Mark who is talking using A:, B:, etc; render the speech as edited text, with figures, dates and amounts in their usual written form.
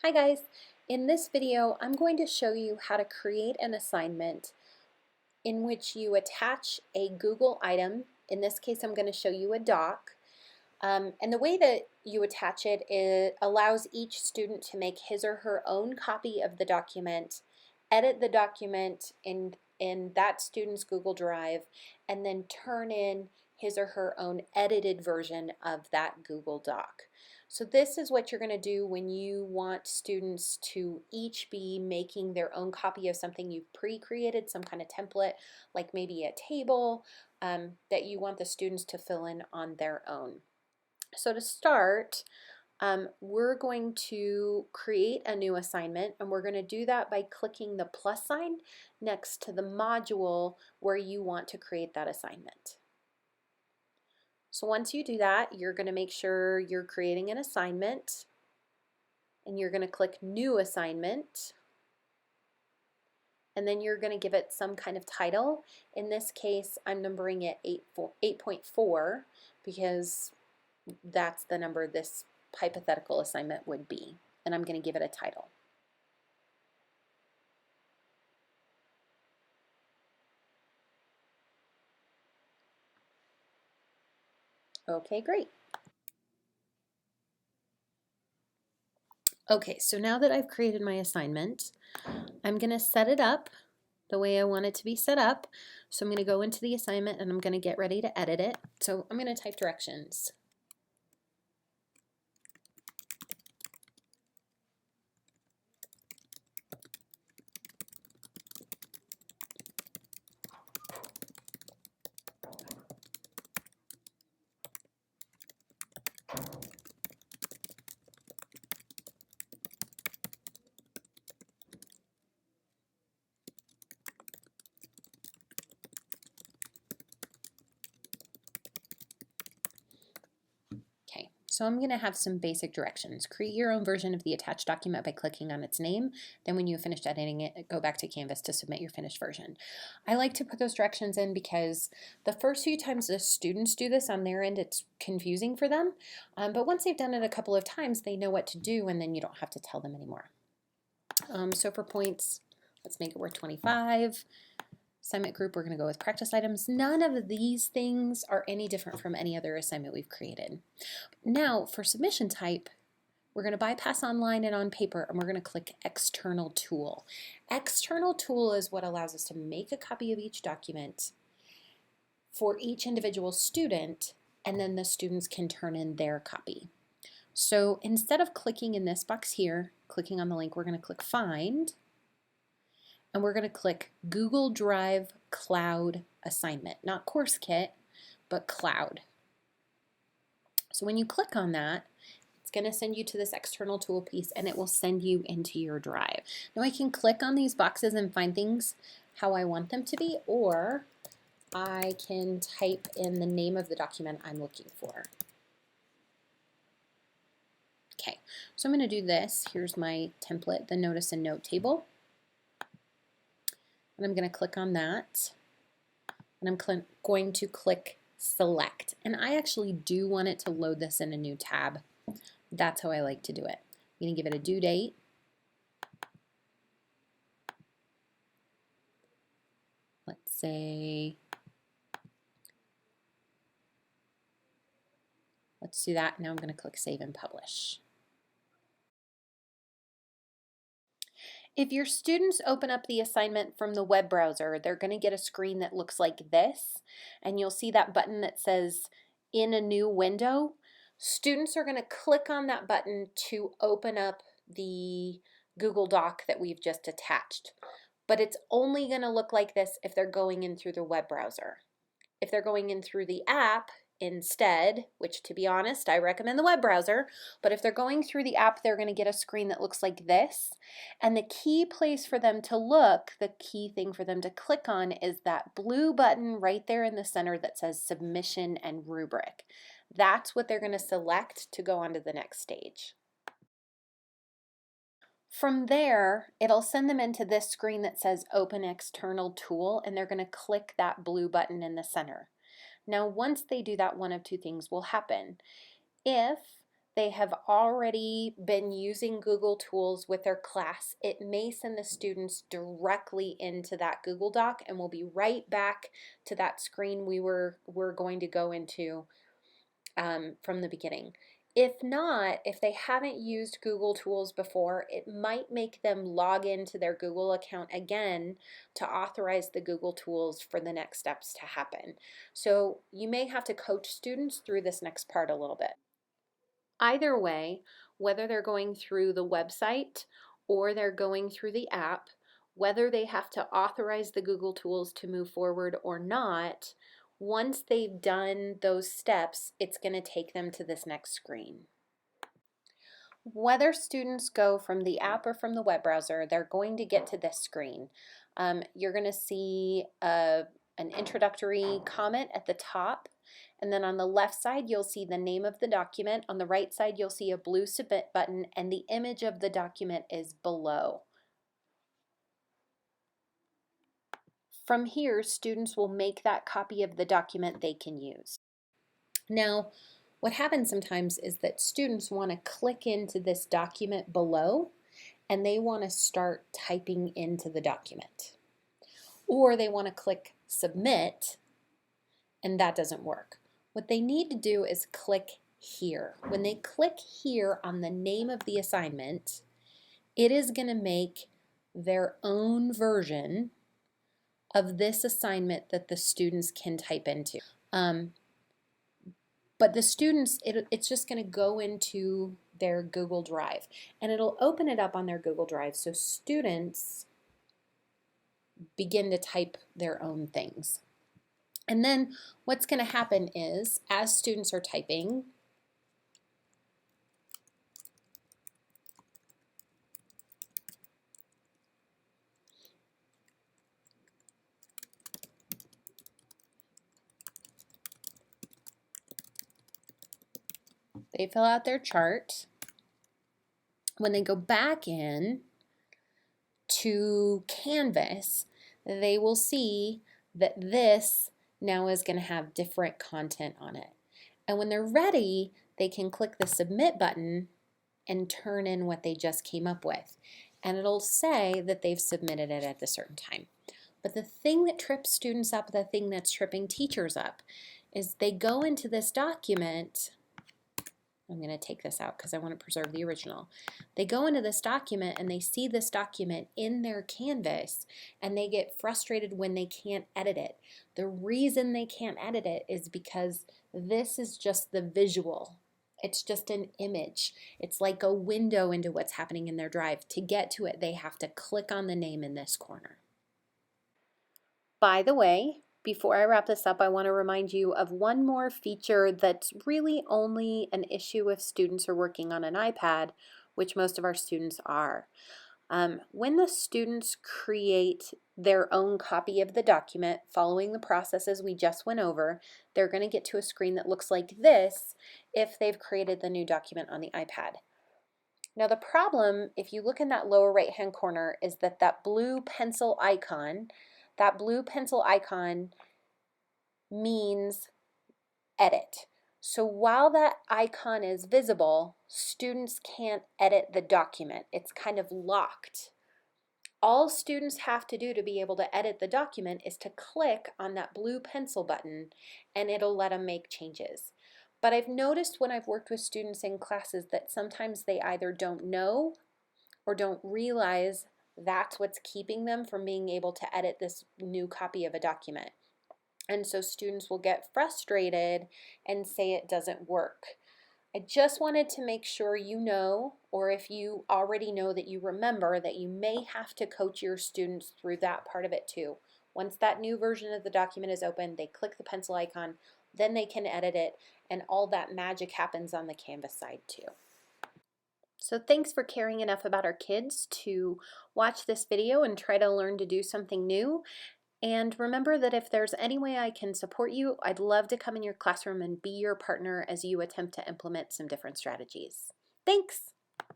A: Hi guys, in this video I'm going to show you how to create an assignment in which you attach a Google item. In this case I'm going to show you a doc, and the way that you attach it, allows each student to make his or her own copy of the document, edit the document in that student's Google Drive, and then turn in his or her own edited version of that Google Doc. So this is what you're going to do when you want students to each be making their own copy of something you've pre-created, some kind of template, like maybe a table that you want the students to fill in on their own. So to start, we're going to create a new assignment, and we're going to do that by clicking the plus sign next to the module where you want to create that assignment. So once you do that, you're going to make sure you're creating an assignment, and you're going to click New Assignment, and then you're going to give it some kind of title. In this case, I'm numbering it 8.4 because that's the number this hypothetical assignment would be, and I'm going to give it a title. Okay, great. Okay, so now that I've created my assignment, I'm going to set it up the way I want it to be set up. So I'm going to go into the assignment and I'm going to get ready to edit it. So I'm going to type directions. Okay, so I'm going to have some basic directions. Create your own version of the attached document by clicking on its name. Then when you have finished editing it, go back to Canvas to submit your finished version. I like to put those directions in because the first few times the students do this on their end, it's confusing for them. But once they've done it a couple of times, they know what to do, and then you don't have to tell them anymore. So for points, let's make it worth 25. Assignment group, we're going to go with practice items. None of these things are any different from any other assignment we've created. Now for submission type, we're going to bypass online and on paper, and we're going to click External Tool. External Tool is what allows us to make a copy of each document for each individual student, and then the students can turn in their copy. So instead of clicking in this box here, clicking on the link, we're going to click Find, and we're going to click Google Drive Cloud Assignment. Not Course Kit, but Cloud. So when you click on that, it's going to send you to this external tool piece, and it will send you into your drive. Now I can click on these boxes and find things how I want them to be, or I can type in the name of the document I'm looking for. Okay, so I'm going to do this. Here's my template, the Notice and Note table. And I'm going to click on that, and I'm going to click Select. And I actually do want it to load this in a new tab. That's how I like to do it. I'm going to give it a due date. Let's say, let's do that. Now I'm going to click Save and Publish. If your students open up the assignment from the web browser, they're going to get a screen that looks like this, and you'll see that button that says In a New Window. Students are going to click on that button to open up the Google Doc that we've just attached. But it's only going to look like this if they're going in through the web browser. If they're going in through the app instead, which to be honest, I recommend the web browser, but if they're going through the app, they're going to get a screen that looks like this. And the key place for them to look, the key thing for them to click on, is that blue button right there in the center that says Submission and Rubric. That's what they're going to select to go on to the next stage. From there, it'll send them into this screen that says Open External Tool, and they're going to click that blue button in the center. Now, once they do that, one of two things will happen. If they have already been using Google Tools with their class, it may send the students directly into that Google Doc, and we'll be right back to that screen we're going to go into from the beginning. If not, if they haven't used Google Tools before, it might make them log into their Google account again to authorize the Google Tools for the next steps to happen. So you may have to coach students through this next part a little bit. Either way, whether they're going through the website or they're going through the app, whether they have to authorize the Google Tools to move forward or not, once they've done those steps, it's going to take them to this next screen. Whether students go from the app or from the web browser, they're going to get to this screen. You're going to see an introductory comment at the top, and then on the left side you'll see the name of the document. On the right side you'll see a blue submit button, and the image of the document is below. From here, students will make that copy of the document they can use. Now, what happens sometimes is that students want to click into this document below and they want to start typing into the document. Or they want to click submit and that doesn't work. What they need to do is click here. When they click here on the name of the assignment, it is going to make their own version of this assignment that the students can type into. But the students, it's just going to go into their Google Drive, and it'll open it up on their Google Drive so students begin to type their own things. And then what's going to happen is, as students are typing, they fill out their chart. When they go back in to Canvas, they will see that this now is going to have different content on it. And when they're ready, they can click the submit button and turn in what they just came up with. And it'll say that they've submitted it at a certain time. But the thing that trips students up, the thing that's tripping teachers up, is they go into this document. I'm going to take this out because I want to preserve the original. They go into this document and they see this document in their Canvas and they get frustrated when they can't edit it. The reason they can't edit it is because this is just the visual. It's just an image. It's like a window into what's happening in their drive. To get to it, they have to click on the name in this corner. By the way, before I wrap this up, I want to remind you of one more feature that's really only an issue if students are working on an iPad, which most of our students are. When the students create their own copy of the document following the processes we just went over, they're going to get to a screen that looks like this if they've created the new document on the iPad. Now the problem, if you look in that lower right hand corner, is that that blue pencil icon means edit. So while that icon is visible, students can't edit the document. It's kind of locked. All students have to do to be able to edit the document is to click on that blue pencil button and it'll let them make changes. But I've noticed when I've worked with students in classes that sometimes they either don't know or don't realize that's what's keeping them from being able to edit this new copy of a document. And so students will get frustrated and say it doesn't work. I just wanted to make sure you know, or if you already know that you remember, that you may have to coach your students through that part of it too. Once that new version of the document is open, they click the pencil icon, then they can edit it, and all that magic happens on the Canvas side too. So thanks for caring enough about our kids to watch this video and try to learn to do something new. And remember that if there's any way I can support you, I'd love to come in your classroom and be your partner as you attempt to implement some different strategies. Thanks!